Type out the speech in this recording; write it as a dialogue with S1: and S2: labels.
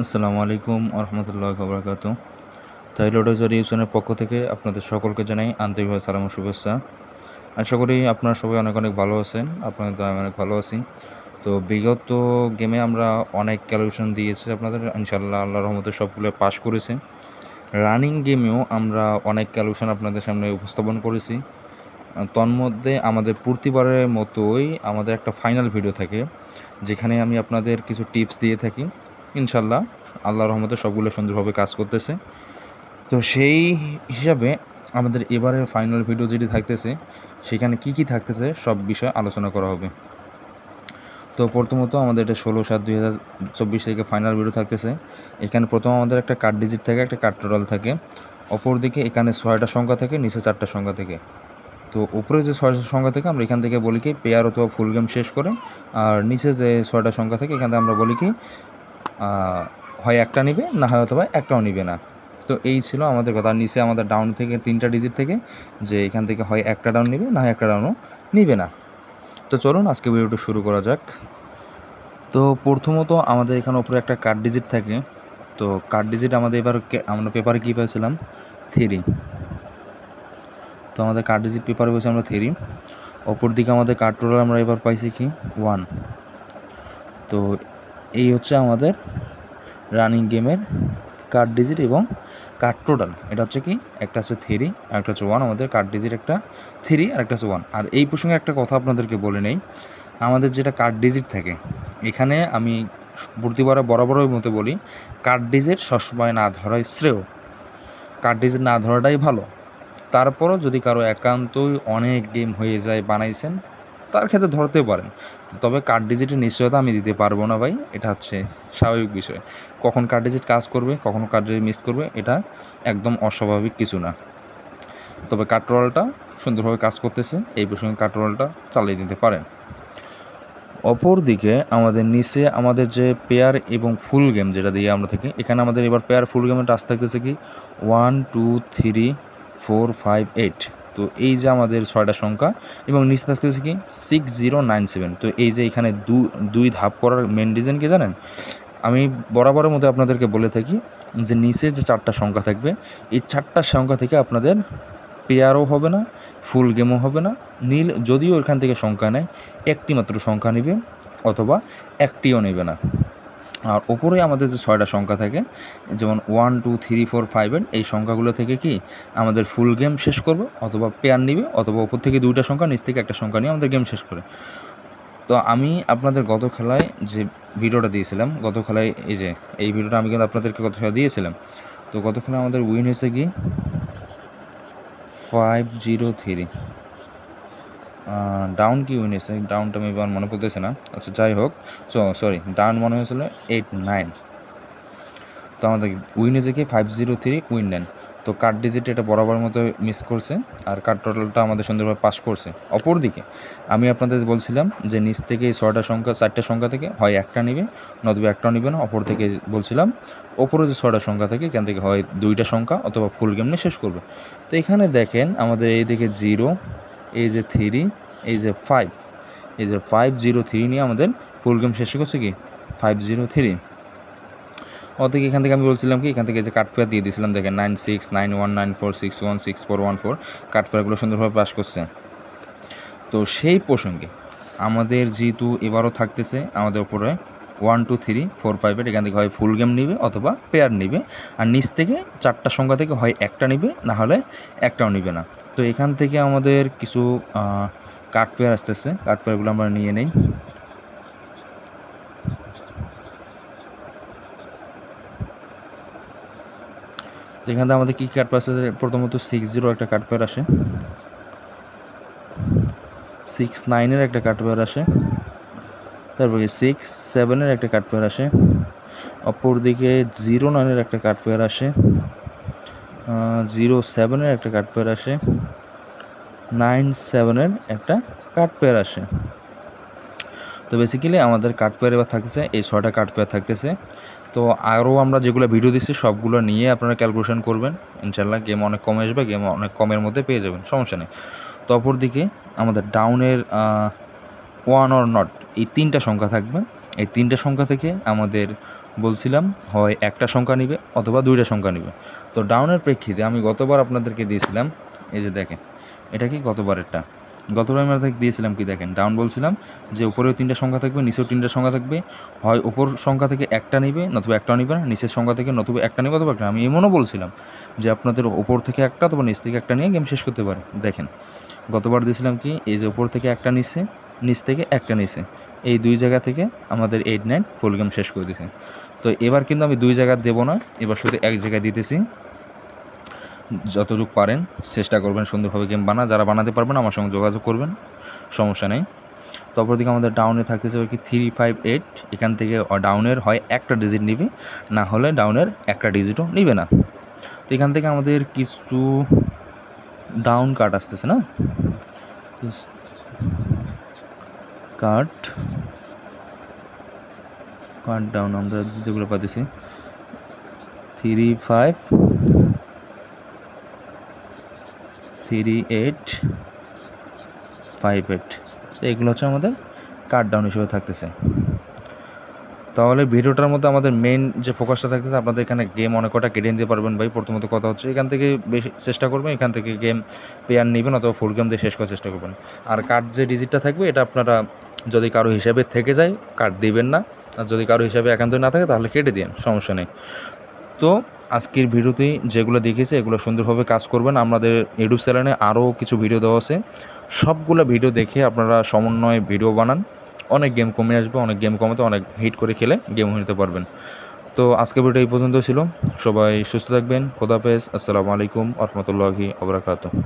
S1: আসসালামু আলাইকুম রহমতুল্লাহ বরকাত। থাইলয়েড ইউসনের পক্ষ থেকে আপনাদের সকলকে জানাই আন্তরিকভাবে সালাম ও শুভেচ্ছা। আশা করি আপনারা সবাই অনেক অনেক ভালো আছেন। আপনাদের দয়ায় আমি অনেক ভালো আছি। তো বিগত গেমে আমরা অনেক ক্যালকুলেশন দিয়েছি আপনাদের, ইনশাআল্লাহ আল্লাহর রহমতে সবগুলো পাস করেছি। রানিং গেমেও আমরা অনেক ক্যালকুলেশন আপনাদের সামনে উপস্থাপন করেছি। তন্মধ্যে আমাদের প্রতিবারের মতোই আমাদের একটা ফাইনাল ভিডিও থাকে, যেখানে আমি আপনাদের কিছু টিপস দিয়ে থাকি। ইনশাআল্লাহ আল্লাহর রহমতে সবগুলো সুন্দরভাবে কাজ করতেছে। তো সেই হিসাবে আমাদের এবারের ফাইনাল ভিডিও যেটি থাকতেছে, সেখানে কি কি থাকতেছে সব বিষয়ে আলোচনা করা হবে। তো প্রথমত আমাদের এটা 16/7/2024 থেকে ফাইনাল ভিডিও থাকতেছে। এখানে প্রথম আমাদের একটা কার্ড ডিজিট থাকে, একটা কার্ড টোটাল থাকে। অপরদিকে এখানে 6টা সংখ্যা থাকে, নিচে 4টা সংখ্যা থাকে। তো উপরে যে 6টা সংখ্যা থেকে আমরা এখান থেকে বলি কি পেয়ার অথবা ফুল গেম শেষ করে, আর নিচে যে 6টা সংখ্যা থেকে এখান থেকে আমরা বলি কি হয় একটা নিবে, না হয় অথবা একটাও নিবে না। তো এই ছিল আমাদের কথা। নিচে আমাদের ডাউন থেকে 3টা ডিজিট থেকে, যে এখান থেকে হয় একটা ডাউন নিবে, না হয় একটা ডাউনও নিবে না। তো চলুন আজকে ভিডিওটা শুরু করা যাক। তো প্রথমত আমাদের এখানে উপরে একটা কার্ড ডিজিট থাকে। তো কার্ড ডিজিট আমাদের এবার আমরা পেপারে কী পেয়েছিলাম 3। তো আমাদের কার্ড ডিজিট পেপারে পেয়েছি আমরা 3। অপর দিকে আমাদের কার্ড টোটাল আমরা এবার পাইছি কি 1। তো এই হচ্ছে আমাদের রানিং গেমের কার্ড ডিজিট এবং কার্ড টোটাল। এটা হচ্ছে কি একটা হচ্ছে 3 আর একটা হচ্ছে 1। আমাদের কার্ড ডিজিট একটা 3 আর একটা হচ্ছে 1। আর এই প্রসঙ্গে একটা কথা আপনাদেরকে বলে নেই, আমাদের যেটা কার্ড ডিজিট থাকে এখানে আমি প্রতিবারে বরাবরের মতো বলি, কার্ড ডিজিট সবসময় না ধরাই শ্রেয়। কার্ড ডিজিট না ধরাটাই ভালো। তারপরও যদি কারো একান্তই অনেক গেম হয়ে যায় বানাইছেন, তার ক্ষেত্রে ধরতেও পারেন। তবে কার্ড ডিজিটের নিশ্চয়তা আমি দিতে পারবো না ভাই, এটা হচ্ছে স্বাভাবিক বিষয়। কখন কার্ড ডিজিট কাজ করবে, কখন কার্ড ডিজিট মিস করবে, এটা একদম অস্বাভাবিক কিছু না। তবে কার্ড টোটালটা সুন্দরভাবে কাজ করতেছে, এই প্রসঙ্গে কার্ড টোটালটা চালিয়ে দিতে পারেন। অপরদিকে আমাদের নিচে আমাদের যে পেয়ার এবং ফুল গেম যেটা দিয়ে আমরা থাকি, এখানে আমাদের এবার পেয়ার ফুল গেমের টাচ থাকতেছে কি 1 2 3 4 5 8। তো এই যে আমাদের 6টা সংখ্যা এবং নিচে থাকতেছে কি 6097। তো এই যে এখানে দুই ধাপ করার মেন রিজন কি জানেন? আমি বরাবরের মধ্যে আপনাদেরকে বলে থাকি যে নিচে যে 4টা সংখ্যা থাকবে, এই 4টা সংখ্যা থেকে আপনাদের পেয়ারও হবে না, ফুল গেমও হবে না। নীল যদিও এখান থেকে সংখ্যা নেয়, একটি মাত্র সংখ্যা নেবে অথবা একটিও নেবে না। আর ওপরে আমাদের যে 6টা সংখ্যা থাকে, যেমন 1 2 3 4 5 8, এই সংখ্যাগুলো থেকে কি আমাদের ফুল গেম শেষ করবে অথবা পেয়ার নিবে, অথবা ওপর থেকে 2টা সংখ্যা, নিচ থেকে একটা সংখ্যা নিয়ে আমাদের গেম শেষ করে। তো আমি আপনাদের গত খেলায় যে ভিডিওটা দিয়েছিলাম, গত খেলায় এই ভিডিওটা আমি কিন্তু আপনাদেরকে গত খেলা দিয়েছিলাম। তো গত খেলায় আমাদের উইন হয়েছে কি 503। ডাউন কি উইন হয়েছে, ডাউনটা আমি এবার মনে পড়তেছে না। আচ্ছা যাই হোক, সরি, ডাউন মনে হয়েছিল 8-9। তো আমাদের উইন হয়েছে কি 503 উইন 9। তো কার্ড ডিজিট এটা বরাবর মতো মিস করছে, আর কার্ড টোটালটা আমাদের সুন্দরভাবে পাস করছে। অপরদিকে আমি আপনাদের বলছিলাম যে নিচ থেকে এই 4টা সংখ্যা থেকে হয় একটা নেবে, নতুবা একটাও নেবে না। অপর থেকে বলছিলাম ওপরে যে 6টা সংখ্যা থেকে এখান থেকে হয় 2টা সংখ্যা অথবা ফুল গেম নিয়ে শেষ করবে। তো এখানে দেখেন আমাদের এই দিকে 0, এই যে 3, এই যে 5, এই যে 503 নিয়ে আমাদের ফুল গেম শেষ করছে কি 503। অতএব এখান থেকে আমি বলছিলাম কি এখান থেকে যে কাট পেয়ার দিয়ে দিয়েছিলাম, দেখেন 969194616414 কাট পেয়ারগুলো সুন্দরভাবে পাস করছে। তো সেই প্রসঙ্গে আমাদের যেহেতু এবারও থাকতেছে আমাদের উপরে 1 2 3 4 5 8, এখান থেকে হয় ফুল গেম নিবে অথবা পেয়ার নিবে, আর নিচ থেকে 4টা সংখ্যা থেকে হয় একটা নিবে, না হলে একটাও নিবে না। তো এখান থেকে আমাদের কিছু কাট পেয়ার আসতেছে, কাট পেয়ারগুলো আমরা নিয়ে নেই। তো এখান থেকে আমাদের কী কার্ড পেয়ার আসে, প্রথমত 60 একটা কার্ড পেয়ার আসে, 69 একটা কার্ড পেয়ার আসে, তারপরে 67 একটা কার্ড পেয়ার আসে, অপরদিকে 09 একটা কার্ড পেয়ার আসে, 07 একটা কার্ড পেয়ার আসে, 97 একটা কার্ড পেয়ার আসে। তো বেসিক্যালি আমাদের কার্ড পেয়ার এবার থাকতেছে এই 6টা কার্ড পেয়ার থাকতেছে। তো আরও আমরা যেগুলো ভিডিও দিচ্ছি সবগুলো নিয়ে আপনারা ক্যালকুলেশন করবেন, ইনশাল্লাহ গেম অনেক কমে আসবে, গেম অনেক কমের মধ্যে পেয়ে যাবেন, সমস্যা নেই। তো অপরদিকে আমাদের ডাউনের 1 অর নট এই 3টা সংখ্যা থাকবে। এই 3টা সংখ্যা থেকে আমাদের বলছিলাম হয় একটা সংখ্যা নিবে অথবা দুইটা সংখ্যা নিবে। তো ডাউনের প্রেক্ষিতে আমি গতবার আপনাদেরকে দিয়েছিলাম, এই যে দেখেন এটা কি গতবারেরটা, গতবার আমি আপনাদেরকে দিয়েছিলাম কি দেখেন, ডাউন বলছিলাম যে উপরেও 3টা সংখ্যা থাকবে, নিচেও 3টা সংখ্যা থাকবে, হয় উপর সংখ্যা থেকে একটা নিবে নতুবা একটাও নিবে না, নিচের সংখ্যা থেকে নতুবা একটা নিবে অথবা একটা। আমি এমনও বলছিলাম যে আপনাদের উপর থেকে একটা অথবা নিচ থেকে একটা নিয়ে গেম শেষ করতে পারে। দেখেন গতবার দিয়েছিলাম কি, এই যে উপর থেকে একটা নিচে, নিচ থেকে একটা নিচে, এই 2 জায়গা থেকে আমাদের 8-9 ফুল গেম শেষ করে দিয়েছে। তো এবার কিন্তু আমি 2 জায়গা দেবো না, এবার শুধু এক জায়গায় দিতেছি। যতটুকু পারেন চেষ্টা করবেন সুন্দরভাবে গেম যারা বানাতে পারবেন আমার সঙ্গে যোগাযোগ করবেন, সমস্যা নেই। তারপর দিকে আমাদের ডাউনে থাকতেছে কি 358, এখান থেকে ডাউনের হয় একটা ডিজিট নিবে, না হলে ডাউনের একটা ডিজিটও নিবে না। তো এখান থেকে আমাদের কিছু ডাউন কাট আসতেছে না, কাট ডাউন আমরা যেগুলো পাইতেছি 35, 38, 58, এগুলো হচ্ছে আমাদের কাট ডাউন হিসেবে থাকতেছে। তাহলে ভিডিওটার মধ্যে আমাদের মেইন যে ফোকাসটা থাকতেছে, আপনাদের এখানে গেম অনেক কটা কেটে নিতে পারবেন ভাই। প্রথমত কথা হচ্ছে এখান থেকে বেশি চেষ্টা করবেন, এখান থেকে গেম পেয়ার নেবেন অথবা ফুল গেম দিয়ে শেষ করার চেষ্টা করবেন। আর কার্ড যে ডিজিটটা থাকবে এটা আপনারা যদি কারো হিসাবে থেকে যায় কার্ড দিবেন না, আর যদি কারো হিসাবে একান্তই না থাকে তাহলে কেটে দিন, সমস্যা নেই। তো আজকের ভিডিওতেই যেগুলো দেখিয়েছি এগুলো সুন্দরভাবে কাজ করবেন। আমাদের ইউটিউব চ্যানেলে আরও কিছু ভিডিও দেওয়া আছে, সবগুলো ভিডিও দেখে আপনারা সমন্বয়ে ভিডিও বানান, অনেক গেম কমে আসবে, অনেক গেম কমাতে অনেক হিট করে খেলে গেম নিতে পারবেন। তো আজকের ভিডিও এই পর্যন্ত ছিল, সবাই সুস্থ থাকবেন, খোদা হাফেজ, আসসালামু আলাইকুম ওয়া রাহমাতুল্লাহি ওয়া বারাকাতুহু।